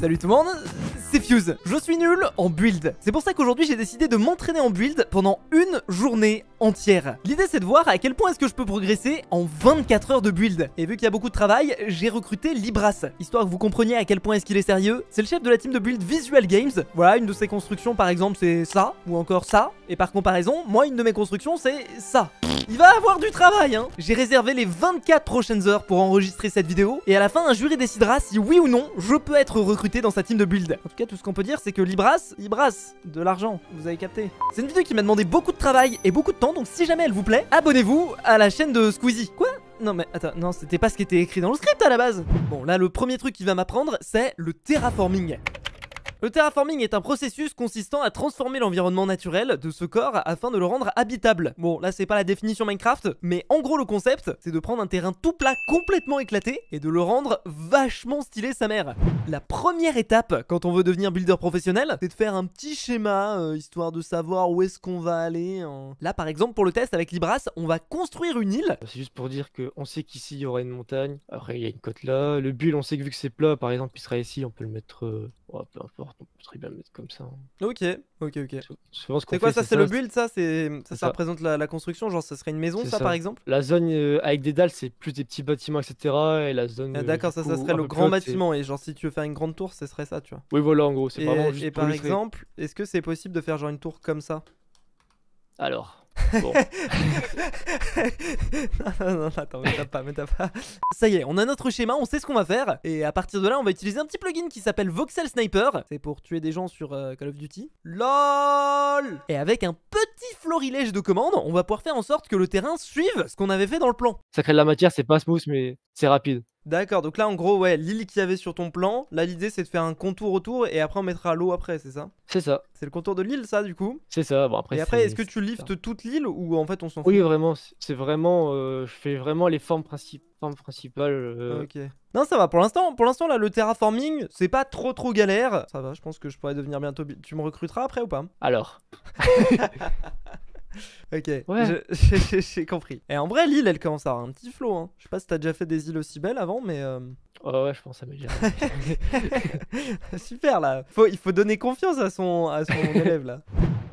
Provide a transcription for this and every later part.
Salut tout le monde, c'est Fuse. Je suis nul en build. C'est pour ça qu'aujourd'hui j'ai décidé de m'entraîner en build pendant une journée entière. L'idée c'est de voir à quel point est-ce que je peux progresser en 24 heures de build. Et vu qu'il y a beaucoup de travail, j'ai recruté Libras, histoire que vous compreniez à quel point est-ce qu'il est sérieux. C'est le chef de la team de build Visual Games. Voilà, une de ses constructions par exemple c'est ça, ou encore ça. Et par comparaison, moi une de mes constructions c'est ça. Il va avoir du travail hein. J'ai réservé les 24 prochaines heures pour enregistrer cette vidéo. Et à la fin, un jury décidera si oui ou non je peux être recruté dans sa team de build. En tout cas, tout ce qu'on peut dire c'est que Libras, il brasse de l'argent. Vous avez capté. C'est une vidéo qui m'a demandé beaucoup de travail et beaucoup de temps. Donc si jamais elle vous plaît, abonnez-vous à la chaîne de Squeezie. Quoi ? Non mais attends, non c'était pas ce qui était écrit dans le script à la base. Bon là le premier truc qu'il va m'apprendre c'est le terraforming. Le terraforming est un processus consistant à transformer l'environnement naturel de ce corps afin de le rendre habitable. Bon, là c'est pas la définition Minecraft, mais en gros le concept, c'est de prendre un terrain tout plat complètement éclaté et de le rendre vachement stylé sa mère. La première étape quand on veut devenir builder professionnel, c'est de faire un petit schéma, histoire de savoir où est-ce qu'on va aller. Là par exemple pour le test avec Libras, on va construire une île. C'est juste pour dire qu'on sait qu'ici il y aura une montagne, après il y a une côte là, le build on sait que vu que c'est plat par exemple il sera ici, on peut le mettre, oh, peu importe. On peut très bien le mettre comme ça. Ok. C'est quoi ça, c'est le build ça, ça représente la construction, genre ça serait une maison ça par exemple. La zone avec des dalles c'est plus des petits bâtiments etc. Et la zone... D'accord, ça serait le grand bâtiment et genre si tu veux faire une grande tour ce serait ça tu vois. Oui voilà en gros, c'est vraiment juste et par exemple, est-ce que c'est possible de faire genre une tour comme ça? Alors... Bon. non, attends, me tape pas. Ça y est, on a notre schéma, on sait ce qu'on va faire. Et à partir de là, on va utiliser un petit plugin qui s'appelle Voxel Sniper. C'est pour tuer des gens sur Call of Duty. LOL. Et avec un petit florilège de commandes, on va pouvoir faire en sorte que le terrain suive ce qu'on avait fait dans le plan. Ça crée de la matière, c'est pas smooth, mais c'est rapide. D'accord, donc là en gros, ouais, l'île qu'il y avait sur ton plan, là l'idée c'est de faire un contour autour et après on mettra l'eau après, c'est ça? C'est ça. C'est le contour de l'île ça du coup? C'est ça, bon après... Et après, est-ce que tu liftes toute l'île ou en fait on s'en fout? Oui, vraiment, c'est vraiment... je fais vraiment les formes principales. Ok. Non, ça va, pour l'instant là, le terraforming, c'est pas trop galère. Ça va, je pense que je pourrais devenir bientôt... Tu me recruteras après ou pas? Alors... Ok, ouais. j'ai compris. Et en vrai, l'île, elle commence à avoir un petit flow. Hein. Je sais pas si t'as déjà fait des îles aussi belles avant, mais... ouais, je pense à m'améliorer. Super là. Il faut donner confiance à son élève là.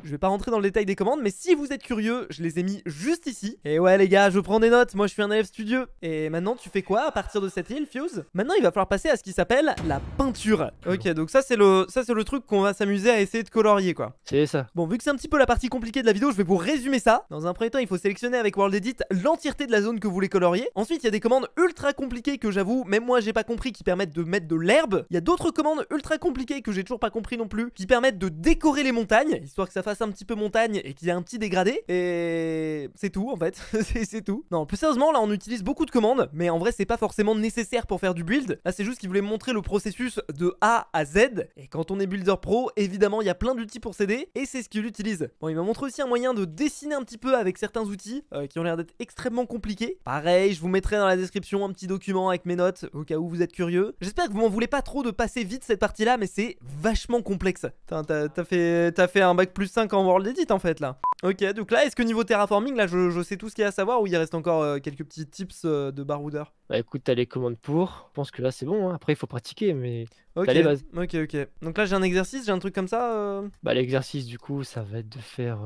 Je vais pas rentrer dans le détail des commandes, mais si vous êtes curieux, je les ai mis juste ici. Et ouais les gars, je prends des notes, moi je suis un élève studieux. Et maintenant tu fais quoi à partir de cette île, Fuse? Maintenant il va falloir passer à ce qui s'appelle la peinture. Ok, donc ça c'est le truc qu'on va s'amuser à essayer de colorier quoi. C'est ça. Bon, vu que c'est un petit peu la partie compliquée de la vidéo, je vais vous résumer ça. Dans un premier temps, il faut sélectionner avec World Edit l'entièreté de la zone que vous voulez colorier. Ensuite, il y a des commandes ultra compliquées que j'avoue, même moi j'ai pas compris, qui permettent de mettre de l'herbe. Il y a d'autres commandes ultra compliquées que j'ai toujours pas compris non plus, qui permettent de décorer les montagnes, histoire que ça fasse un petit peu montagne et qu'il y ait un petit dégradé. Et c'est tout en fait, c'est tout. Non, plus sérieusement, là on utilise beaucoup de commandes, mais en vrai c'est pas forcément nécessaire pour faire du build. Là c'est juste qu'il voulait me montrer le processus de A à Z. Et quand on est builder pro, évidemment il y a plein d'outils pour s'aider, et c'est ce qu'il utilise. Bon, il m'a montré aussi un moyen de dessiner un petit peu avec certains outils qui ont l'air d'être extrêmement compliqués. Pareil, je vous mettrai dans la description un petit document avec mes notes au cas où vous êtes curieux. J'espère que vous m'en voulez pas trop de passer vite cette partie là, mais c'est vachement complexe. T'as fait un bac plus 5 en World Edit en fait là. Ok, donc là est-ce que niveau terraforming là je sais tout ce qu'il y a à savoir, ou il reste encore quelques petits tips de baroudeur? Bah écoute, t'as les commandes pour, je pense que là c'est bon, hein. Après il faut pratiquer mais ok, t'as les bases. Ok. Donc là j'ai un exercice, j'ai un truc comme ça Bah l'exercice du coup ça va être de faire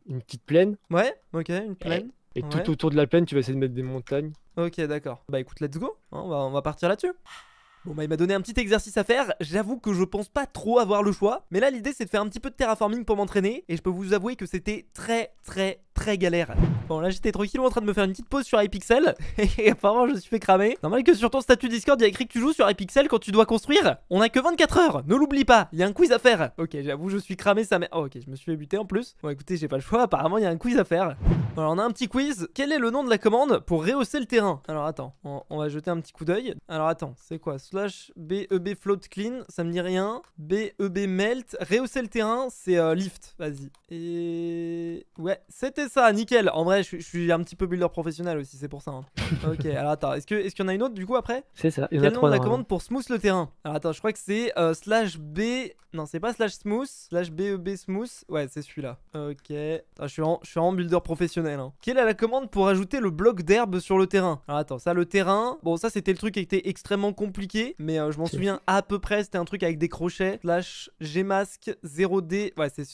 une petite plaine. Ouais, ok, une plaine. Et ouais. tout autour de la plaine tu vas essayer de mettre des montagnes. Ok, d'accord. Bah écoute, let's go, hein, on va partir là-dessus. Bon bah il m'a donné un petit exercice à faire, j'avoue que je pense pas trop avoir le choix, mais là l'idée c'est de faire un petit peu de terraforming pour m'entraîner, et je peux vous avouer que c'était très galère. Bon là j'étais tranquille en train de me faire une petite pause sur iPixel, et apparemment je me suis fait cramer. Normal que sur ton statut Discord il y a écrit que tu joues sur iPixel quand tu dois construire. On a que 24 heures, ne l'oublie pas, il y a un quiz à faire. Ok, j'avoue je suis cramé ça, mais oh, ok, je me suis fait buter en plus. Bon écoutez, j'ai pas le choix, apparemment il y a un quiz à faire. Bon, alors on a un petit quiz. Quel est le nom de la commande pour rehausser le terrain? Alors attends, on va jeter un petit coup d'œil. Alors attends, c'est quoi? Slash BEB float clean, ça me dit rien. BEB melt, rehausser le terrain, c'est lift, vas-y. Et ouais, c'était ça, nickel. En vrai, je suis un petit peu builder professionnel aussi, c'est pour ça. Hein. Ok, alors attends, est-ce qu'il y en a une autre du coup après? C'est ça, il y en Quel a nom trois de la normalement. commande pour smooth le terrain? Alors attends, je crois que c'est slash B. Non, c'est pas slash smooth, slash BEB smooth. Ouais, c'est celui-là. Ok. Ah, je suis vraiment builder professionnel. Hein. Quelle est la commande pour ajouter le bloc d'herbe sur le terrain? Alors attends, ça, le terrain. Bon, ça, c'était le truc qui était extrêmement compliqué. oublié, mais je m'en souviens à peu près. C'était un truc avec des crochets. Slash Gmask 0D. Ouais, c'est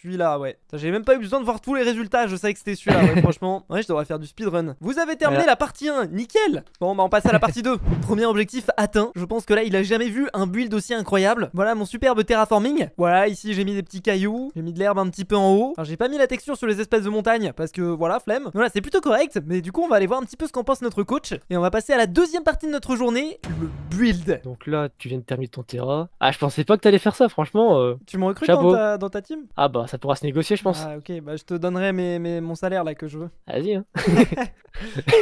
celui-là, ouais. J'avais même pas eu besoin de voir tous les résultats, je savais que c'était celui-là, ouais, franchement. Ouais, je devrais faire du speedrun. Vous avez terminé la partie 1, nickel. Bon, bah on passe à la partie 2. Premier objectif atteint. Je pense que là, il a jamais vu un build aussi incroyable. Voilà mon superbe terraforming. Voilà, ici, j'ai mis des petits cailloux. J'ai mis de l'herbe un petit peu en haut. Alors, j'ai pas mis la texture sur les espèces de montagnes, parce que voilà, flemme. Voilà, c'est plutôt correct, mais du coup, on va aller voir un petit peu ce qu'en pense notre coach. Et on va passer à la deuxième partie de notre journée, le build. Donc là, tu viens de terminer ton terrain. Ah, je pensais pas que t'allais faire ça, franchement. Tu me recrutes chapeau. dans ta team? Ah bah, ça pourra se négocier, je pense. Ah, ok, bah je te donnerai mon salaire là que je veux. Vas-y, hein.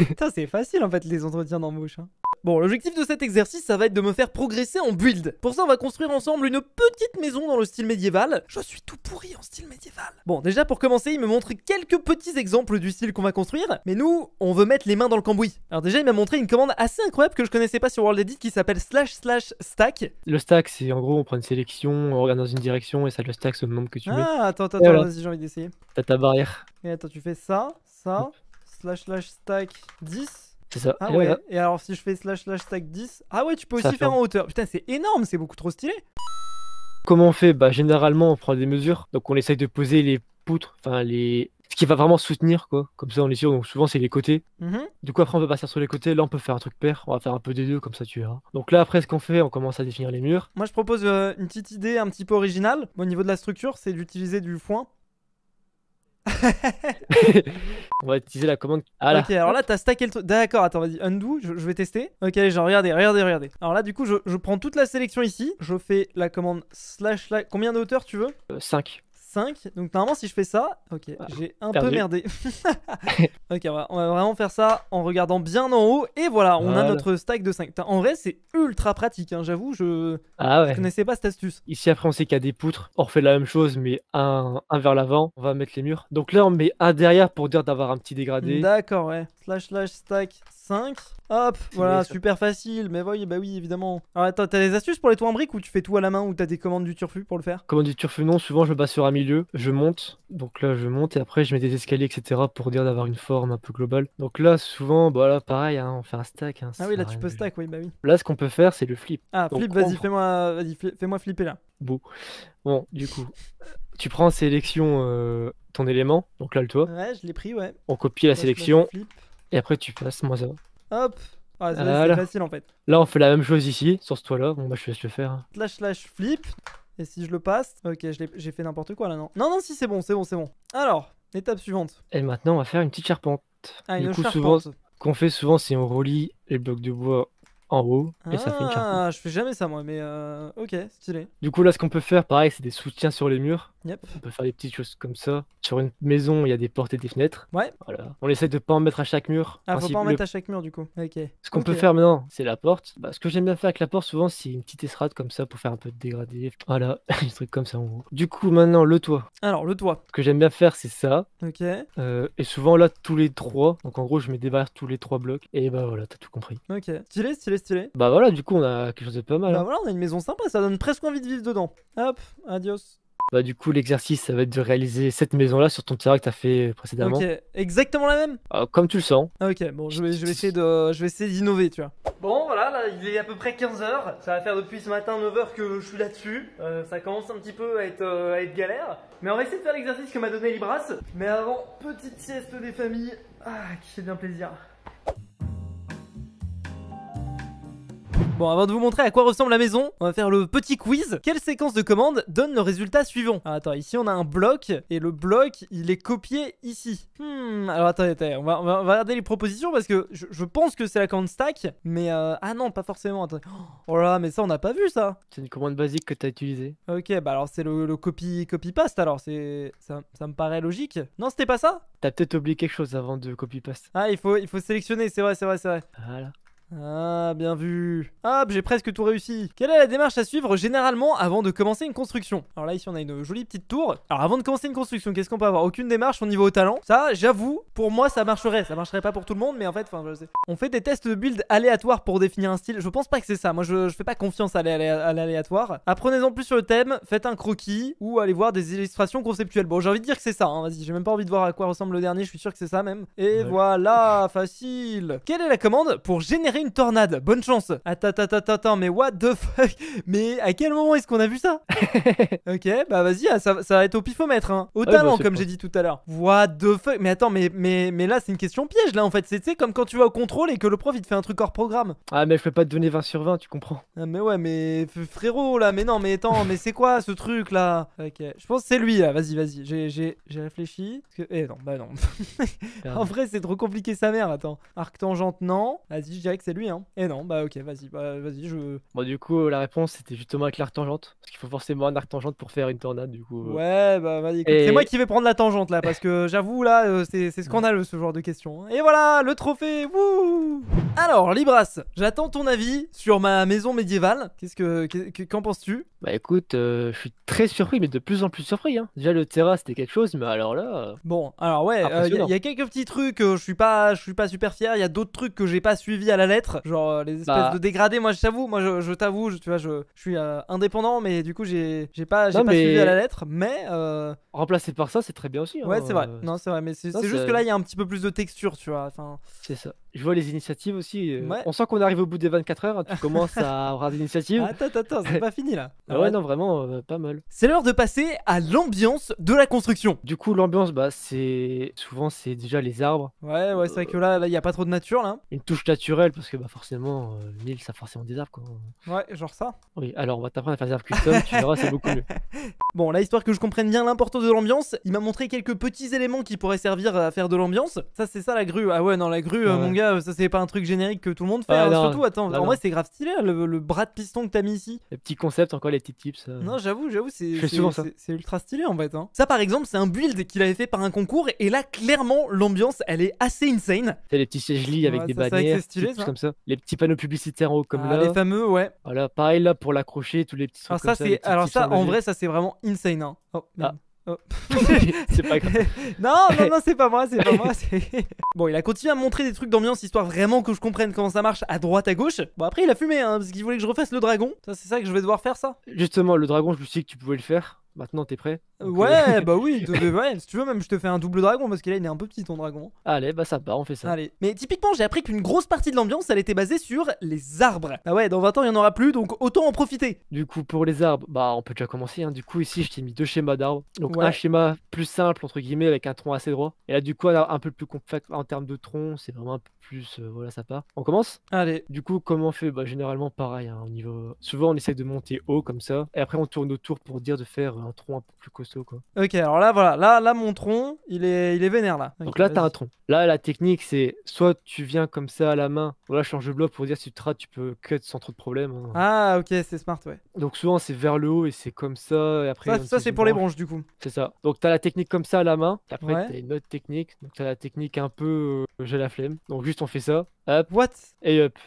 Putain, c'est facile en fait les entretiens d'embauche. Hein. Bon, l'objectif de cet exercice, ça va être de me faire progresser en build. Pour ça, on va construire ensemble une petite maison dans le style médiéval. Je suis tout pourri en style médiéval. Bon, déjà pour commencer, il me montre quelques petits exemples du style qu'on va construire. Mais nous, on veut mettre les mains dans le cambouis. Alors déjà, il m'a montré une commande assez incroyable que je connaissais pas sur World Edit qui s'appelle //stack. Le stack, c'est en gros, on prend une sélection, on regarde dans une direction et ça le stack sur le nombre que tu mets. Ah, attends, voilà. vas-y, j'ai envie d'essayer. T'as ta barrière. Et attends, tu fais ça, //stack 10. C'est ça. Ah et ouais, voilà. et alors si je fais //stack 10, ah ouais, tu peux Ça aussi faire ferme. en hauteur. Putain, c'est énorme, c'est beaucoup trop stylé. Comment on fait? Bah, généralement, on prend des mesures. Donc, on essaye de poser les poutres, enfin, ce qui va vraiment soutenir, quoi. Comme ça, on est sûr. Donc, souvent, c'est les côtés. Du coup, après, on peut passer sur les côtés. Là, on peut faire un truc pair. On va faire un peu des deux, comme ça, tu verras. Donc, là, après, ce qu'on fait, on commence à définir les murs. Moi, je propose une petite idée un petit peu originale. Au niveau de la structure, c'est d'utiliser du foin. On va utiliser la commande. Ah là. Ok, alors là, t'as stacké le truc. D'accord, attends, vas-y, undo, je vais tester. Ok, les gens, regardez. Alors là, du coup, je prends toute la sélection ici. Je fais la commande /. Combien de hauteur tu veux? 5. 5. Donc normalement si je fais ça, ok, j'ai un peu merdé. Ok, on va vraiment faire ça en regardant bien en haut. Et voilà, on a notre stack de 5. Putain, en vrai c'est ultra pratique, hein, j'avoue, je connaissais pas cette astuce. Ici après on sait qu'il y a des poutres, on refait la même chose mais un vers l'avant, on va mettre les murs. Donc là on met un derrière pour dire d'avoir un petit dégradé. D'accord, ouais. //stack 5. Hop, voilà, super facile. Mais oui, bah oui, évidemment. Alors attends, t'as des astuces pour les toits en briques ou tu fais tout à la main ou t'as des commandes du turfu pour le faire? Commande du turfu, non, souvent je me base sur un milieu, je monte. Donc là je monte et après je mets des escaliers, etc. pour dire d'avoir une forme un peu globale. Donc là souvent, bah là pareil, hein, on fait un stack. Hein, ah oui, là tu peux stack, oui, bah oui. Là ce qu'on peut faire c'est le flip. Ah, donc, flip, vas-y, fais-moi flipper là. Bon, du coup, tu prends en sélection ton élément, donc là le toit. Ouais, je l'ai pris, ouais. On copie la sélection et après tu passes, moi ça va. Hop. Ah, c'est facile en fait. Là on fait la même chose ici, sur ce toit là, bon bah je te laisse le faire. Hein. //flip. Et si je le passe, ok, j'ai fait n'importe quoi là, non? Non, si c'est bon. Alors, étape suivante. Et maintenant on va faire une petite charpente. Ah, du une coup, charpente. ce qu'on fait souvent c'est on relie les blocs de bois en haut et ça fait une charpente. Ah, je fais jamais ça moi, mais ok, stylé. Du coup là ce qu'on peut faire pareil c'est des soutiens sur les murs. Yep. On peut faire des petites choses comme ça. Sur une maison il y a des portes et des fenêtres. Ouais. Voilà. On essaie de pas en mettre à chaque mur. Ah, faut pas en mettre à chaque mur du coup. Ok. Ce qu'on peut faire maintenant c'est la porte. Bah, ce que j'aime bien faire avec la porte souvent c'est une petite estrade comme ça pour faire un peu de dégradé. Voilà, des trucs comme ça en gros. Du coup maintenant le toit. Alors le toit. Ce que j'aime bien faire c'est ça. Ok. Et souvent là tous les 3. Donc en gros je mets des barrières tous les 3 blocs. Et bah voilà, t'as tout compris. Ok. Stylé. Bah voilà, du coup on a quelque chose de pas mal. Bah voilà, on a une maison sympa, ça donne presque envie de vivre dedans. Hop, adios. Bah du coup l'exercice ça va être de réaliser cette maison là sur ton terrain que t'as fait précédemment. Ok, exactement la même? Comme tu le sens. Ok, bon je vais essayer d'innover, tu vois. Bon voilà, là il est à peu près 15h. Ça va faire depuis ce matin 9h que je suis là-dessus. Ça commence un petit peu à être galère. Mais on va essayer de faire l'exercice que m'a donné Libras. Mais avant, petite sieste des familles. Ah, qui fait bien plaisir. Bon, avant de vous montrer à quoi ressemble la maison, on va faire le petit quiz. Quelle séquence de commandes donne le résultat suivant? Ah, attends, ici on a un bloc et le bloc il est copié ici. Alors attendez, on va regarder les propositions parce que je pense que c'est la commande stack, mais ah non, pas forcément. Attendez. Oh là, mais ça on n'a pas vu ça. C'est une commande basique que t'as utilisée. Ok, bah alors c'est le copy-paste alors, ça me paraît logique. Non, c'était pas ça? T'as peut-être oublié quelque chose avant de copy-paste. Ah, il faut sélectionner, c'est vrai. Voilà. Ah, bien vu. Hop, j'ai presque tout réussi. Quelle est la démarche à suivre généralement avant de commencer une construction? Alors là, ici, on a une jolie petite tour. Alors avant de commencer une construction, qu'est-ce qu'on peut avoir? Aucune démarche au niveau au talent. Ça, j'avoue, pour moi, ça marcherait. Ça marcherait pas pour tout le monde, mais en fait, enfin, je sais. On fait des tests de build aléatoires pour définir un style. Je pense pas que c'est ça. Moi, je fais pas confiance à l'aléatoire. Apprenez-en plus sur le thème, faites un croquis ou allez voir des illustrations conceptuelles. Bon, j'ai envie de dire que c'est ça. Hein. Vas-y, j'ai même pas envie de voir à quoi ressemble le dernier. Je suis sûr que c'est ça même. Et voilà, facile. Quelle est la commande pour générer créer une tornade. Bonne chance. Attends, mais what the fuck? Mais à quel moment est-ce qu'on a vu ça? Ok, bah vas-y, ça va être au pifomètre, hein. Au talent, comme j'ai dit tout à l'heure. What the fuck? Mais attends, mais là, c'est une question piège, là, en fait. C'est comme quand tu vas au contrôle et que le prof, il te fait un truc hors programme. Ah, mais je peux pas te donner 20 sur 20, tu comprends. Ah, mais ouais, mais frérot, là, mais non, mais attends, mais c'est quoi ce truc, là? Ok, je pense que c'est lui, là. Vas-y, j'ai réfléchi. Eh non, bah non. En vrai, c'est trop compliqué sa mère, attends. Arc tangente, non. Vas-y, je dirais que c'est lui, hein. Eh non, bah ok, vas-y, je... Bon, du coup, la réponse, c'était justement avec l'arc tangente. Parce qu'il faut forcément un arc tangente pour faire une tornade, du coup. Ouais, bah vas-y, écoute, c'est moi qui vais prendre la tangente, là, parce que j'avoue, là, c'est scandaleux, ce genre de questions. Et voilà, le trophée, wouh! Alors, Libras, j'attends ton avis sur ma maison médiévale. Qu'en penses-tu? Bah écoute, je suis très surpris, mais de plus en plus surpris, hein. Déjà, le Terra, c'était quelque chose, mais alors là... Bon, alors ouais, il y a quelques petits trucs, je suis pas super fier. Il y a d'autres trucs que j'ai pas suivis à la lettre, genre les espèces de dégradés. Moi, je t'avoue, je t'avoue, tu vois, je suis indépendant, mais du coup, j'ai pas suivi à la lettre. Mais remplacé par ça, c'est très bien aussi. Hein. Ouais, c'est vrai. Non, c'est vrai, mais c'est juste que là, il y a un petit peu plus de texture, tu vois. Enfin... C'est ça. Je vois les initiatives aussi. Ouais. On sent qu'on arrive au bout des 24 heures. Hein. Tu commences à avoir des initiatives. Attends, c'est pas fini là. Ah ouais, non, vraiment, pas mal. C'est l'heure de passer à l'ambiance de la construction. Du coup, l'ambiance, bah, souvent, c'est déjà les arbres. Ouais, c'est vrai que là, il y a pas trop de nature là. Une touche naturelle, parce que bah, forcément, l'île, ça a forcément des arbres, quoi. Ouais, genre ça. Oui, alors on va t'apprendre à faire des arbres custom, tu verras, c'est beaucoup mieux. Bon, là, histoire que je comprenne bien l'importance de l'ambiance, il m'a montré quelques petits éléments qui pourraient servir à faire de l'ambiance. Ça, c'est ça la grue. Ah ouais, non, la grue, mon gars, ça c'est pas un truc générique que tout le monde fait. Non, surtout, attends, en vrai, c'est grave stylé le bras de piston que t'as mis ici. Les petits concepts, encore les petits tips. Non, j'avoue, c'est ultra stylé en fait. Hein. Ça, par exemple, c'est un build qu'il avait fait par un concours, et là, clairement, l'ambiance, elle est assez insane. C'est les petits sièges lits avec des bannières, stylé, comme ça. Les petits panneaux publicitaires en haut, comme là. Les fameux, ouais. Voilà, pareil là pour l'accrocher, tous les petits trucs comme ça. Alors ça, en vrai, ça c'est vraiment insane. Hein. Oh, merde. Oh. C'est pas grave. non, c'est pas moi. Bon, il a continué à me montrer des trucs d'ambiance, histoire vraiment que je comprenne comment ça marche à droite, à gauche. Bon, après, il a fumé, hein, parce qu'il voulait que je refasse le dragon. Ça, c'est ça que je vais devoir faire, ça. Justement, le dragon, je me suis dit que tu pouvais le faire. Maintenant, t'es prêt? Ouais, bah oui, ouais, si tu veux, même je te fais un double dragon, parce que là, il est un peu petit ton dragon. Allez, bah ça part, on fait ça. Allez. Mais typiquement, j'ai appris qu'une grosse partie de l'ambiance, elle était basée sur les arbres. Ah ouais, dans 20 ans, il n'y en aura plus, donc autant en profiter. Du coup, pour les arbres, bah on peut déjà commencer. Hein. Du coup, ici, je t'ai mis 2 schémas d'arbres. Donc, un schéma plus simple, entre guillemets, avec un tronc assez droit. Et là, du coup, un peu plus compact en termes de tronc, c'est vraiment un peu plus. Voilà, ça part. On commence? Allez. Du coup, comment on fait? Bah, généralement, pareil. Hein, au niveau... Souvent, on essaie de monter haut, comme ça. Et après, on tourne autour pour dire de faire un tronc un peu plus costaud, quoi. Ok, alors là, voilà. Là mon tronc, il est vénère, là. Donc là, t'as un tronc. Là, la technique, c'est soit tu viens comme ça à la main. Voilà, change de bloc pour dire si tu te rates, tu peux cut sans trop de problème. Hein. Ah, ok, c'est smart, ouais. Donc souvent, c'est vers le haut et c'est comme ça. Et après, ça c'est pour les branches, du coup. C'est ça. Donc t'as la technique comme ça à la main. Et après, Ouais. t'as une autre technique. Donc t'as la technique un peu j'ai la flemme. Donc juste, on fait ça. Hop. What? Et hop.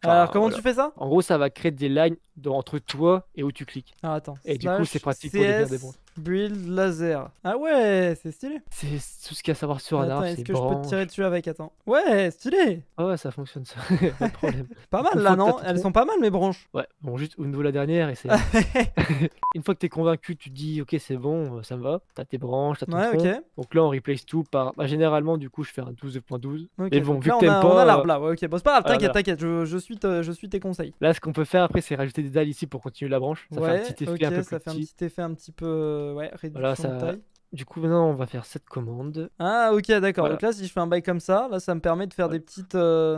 Alors, comment tu fais ça? En gros, ça va créer des lines entre toi et où tu cliques. Ah, attends. Et du coup, c'est pratique pour défaire des branches. Build laser. Ah ouais, c'est stylé. C'est tout ce qu'il y a à savoir sur un arbre. Est-ce que je peux te tirer dessus avec? Attends. Ouais, stylé. Ah ouais, ça fonctionne ça. Pas de problème. Pas mal là, non? Elles sont pas mal mes branches. Ouais, bon, juste au niveau de la dernière. Et c'est... Une fois que t'es convaincu, tu te dis ok, c'est bon, ça me va. T'as tes branches, t'as ton tronc. Ok. Donc là, on replace tout par. Bah, généralement, du coup, je fais un 12.12. Okay, mais bon, vu que là, t'aimes pas. On a l'arbre là, ouais, ok. Bon, c'est pas grave, t'inquiète, voilà. je suis tes conseils. Là, ce qu'on peut faire après, c'est rajouter des dalles ici pour continuer la branche. Ça fait un petit effet un peu plus ça fait un petit. petit effet un petit peu. Ouais, réduction de taille. Du coup, maintenant, on va faire cette commande. Ah, ok, d'accord. Voilà. Donc là, si je fais un bail comme ça, là, ça me permet de faire des petites.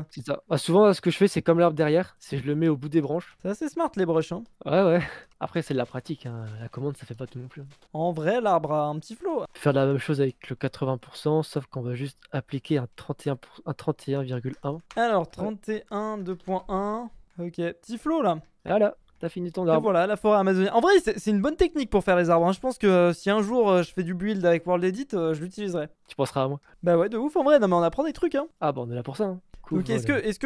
C'est ça. Bah, souvent, ce que je fais, c'est comme l'arbre derrière, c'est je le mets au bout des branches. C'est assez smart les brushes. Hein. Ouais. Après, c'est de la pratique. Hein. La commande, ça fait pas tout non plus. En vrai, l'arbre a un petit flow. Faire la même chose avec le 80%, sauf qu'on va juste appliquer un 31,1. Alors, 31, 2.1. Ok, petit flow là. Voilà. T'as fini ton arbre. Et voilà, la forêt amazonienne. En vrai, c'est une bonne technique pour faire les arbres. Hein. Je pense que si un jour je fais du build avec World Edit, je l'utiliserai. Tu penseras à moi. Bah ouais, de ouf en vrai. Non mais on apprend des trucs. Hein. Ah bah on est là pour ça. Hein. Cool, donc est-ce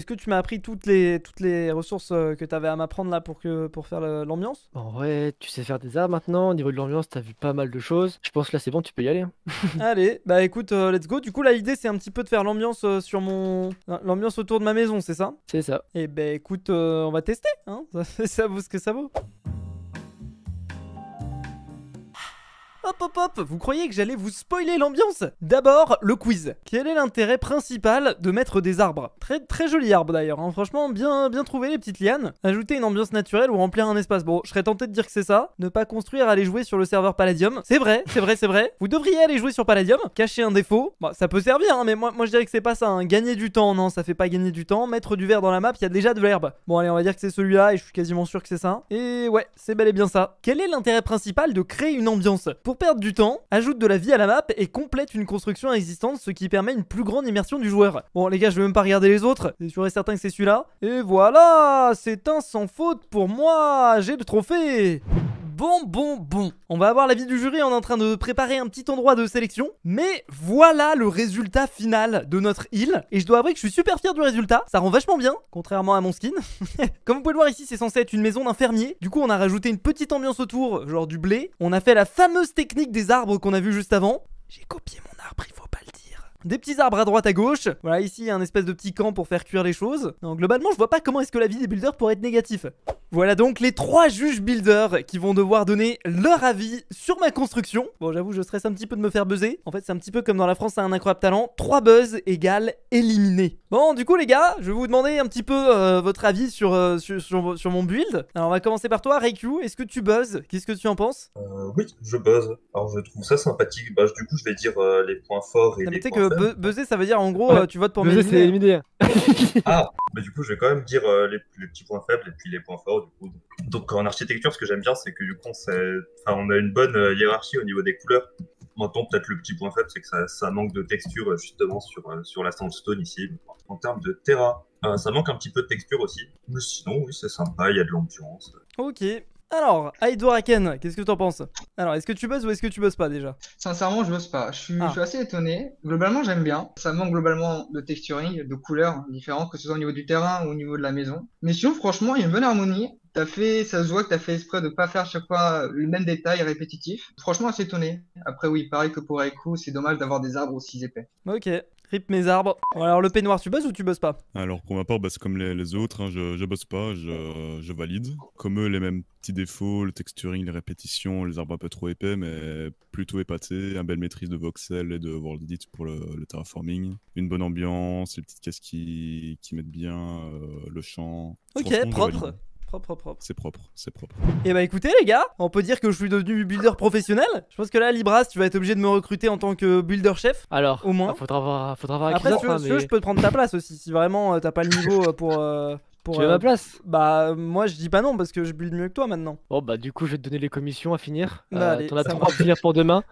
que tu m'as appris toutes les ressources que t'avais à m'apprendre là pour faire l'ambiance? En vrai, tu sais faire des arbres maintenant. Au niveau de l'ambiance, t'as vu pas mal de choses. Je pense que là c'est bon, tu peux y aller. Hein. Allez, bah écoute, let's go. Du coup, là l'idée c'est un petit peu de faire l'ambiance l'ambiance autour de ma maison, c'est ça? C'est ça. Et bah écoute, on va tester. Hein. Ça vaut ce que ça vaut. hop, vous croyez que j'allais vous spoiler l'ambiance? D'abord, le quiz. Quel est l'intérêt principal de mettre des arbres? Très joli arbre d'ailleurs, hein. Franchement bien trouvé les petites lianes. Ajouter une ambiance naturelle ou remplir un espace. Bon, je serais tenté de dire que c'est ça. Ne pas construire, aller jouer sur le serveur Palladium. C'est vrai. Vous devriez aller jouer sur Palladium, cacher un défaut. Bah, ça peut servir, hein, mais moi je dirais que c'est pas ça, hein. Gagner du temps, non, ça fait pas gagner du temps. Mettre du vert dans la map, il y a déjà de l'herbe. Bon, allez, on va dire que c'est celui-là et je suis quasiment sûr que c'est ça. Et ouais, c'est bel et bien ça. Quel est l'intérêt principal de créer une ambiance? Pour perdre du temps, ajoute de la vie à la map et complète une construction existante, ce qui permet une plus grande immersion du joueur. Bon, les gars, je vais même pas regarder les autres. C'est sûr et certain que c'est celui-là. Et voilà, c'est un sans faute pour moi. J'ai le trophée. Bon. On va avoir l'avis du jury, on est en train de préparer un petit endroit de sélection. Mais voilà le résultat final de notre île. Et je dois avouer que je suis super fier du résultat. Ça rend vachement bien, contrairement à mon skin. Comme vous pouvez le voir ici, c'est censé être une maison d'un fermier. Du coup, on a rajouté une petite ambiance autour, genre du blé. On a fait la fameuse technique des arbres qu'on a vu juste avant. J'ai copié mon arbre, il faut pas le dire. Des petits arbres à droite à gauche. Voilà, ici, il y a un espèce de petit camp pour faire cuire les choses. Donc, globalement, je vois pas comment est-ce que la vie des builders pourrait être négatif. Voilà donc les 3 juges builders qui vont devoir donner leur avis sur ma construction. Bon, j'avoue, je stresse un petit peu de me faire buzzer. En fait, c'est un petit peu comme dans La France a un incroyable talent. 3 buzz égale éliminé. Bon, du coup, les gars, je vais vous demander un petit peu votre avis sur mon build. Alors, on va commencer par toi, Raikou. Est-ce que tu buzzes? Qu'est-ce que tu en penses? Oui, je buzz. Alors je trouve ça sympathique. Bah, du coup, je vais dire les points forts et Non, mais les tu sais points que faibles. buzzer, ça veut dire en gros, Ouais. tu votes pour Buzzer, c'est m'éliminer. éliminé. Ah, bah du coup, je vais quand même dire les petits points faibles et puis les points forts, du coup. Donc en architecture, ce que j'aime bien, c'est que du coup, on a une bonne hiérarchie au niveau des couleurs. Maintenant, peut-être le petit point faible, c'est que ça manque de texture justement sur la sandstone ici. En termes de terrain, ça manque un petit peu de texture aussi. Mais sinon, oui, c'est sympa, il y a de l'ambiance. Ok. Alors, Aïdoraken, qu'est-ce que t'en penses? Alors, est-ce que tu buzzes ou est-ce que tu buzzes pas déjà? Sincèrement, je bosse pas. Je Ah. suis assez étonné. Globalement, j'aime bien. Ça manque globalement de texturing, de couleurs différentes, que ce soit au niveau du terrain ou au niveau de la maison. Mais sinon, franchement, il y a une bonne harmonie. Ça se voit que t'as fait exprès de pas faire chaque fois le même détail répétitif. Franchement, assez étonné. Après, oui, pareil que pour Aiku, c'est dommage d'avoir des arbres aussi épais. Ok. Rip mes arbres. Bon, alors, le peignoir, tu buzzes ou tu buzzes pas? Alors pour ma part, bah, c'est comme les autres, hein, je bosse pas, je valide. Comme eux, les mêmes petits défauts, le texturing, les répétitions, les arbres un peu trop épais, mais plutôt épatés, une belle maîtrise de voxel et de world edit pour le terraforming, une bonne ambiance, les petites caisses qui mettent bien, le champ. Ok, Franchement, je propre. valide. Propre. C'est propre, c'est propre. Et bah écoutez les gars, on peut dire que je suis devenu builder professionnel. Je pense que là, Libras, tu vas être obligé de me recruter en tant que builder chef. Alors, Au moins. faudra voir Après, avec si tu veux, si tu veux, je peux te prendre ta place aussi. Si vraiment t'as pas le niveau pour tu veux ma place? bah moi je dis pas non parce que je build mieux que toi maintenant. Bon bah du coup je vais te donner les commissions à finir. Bah, allez, T'en as ça 3 à marche. finir pour demain.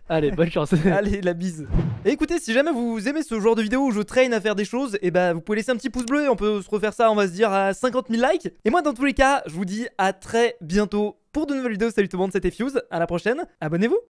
Allez, bonne chance. Allez, la bise. Et écoutez, si jamais vous aimez ce genre de vidéo où je traîne à faire des choses, et bah vous pouvez laisser un petit pouce bleu et on peut se refaire ça, on va se dire à 50 000 likes. Et moi dans tous les cas, je vous dis à très bientôt pour de nouvelles vidéos. Salut tout le monde, c'était Fuse, à la prochaine, abonnez-vous.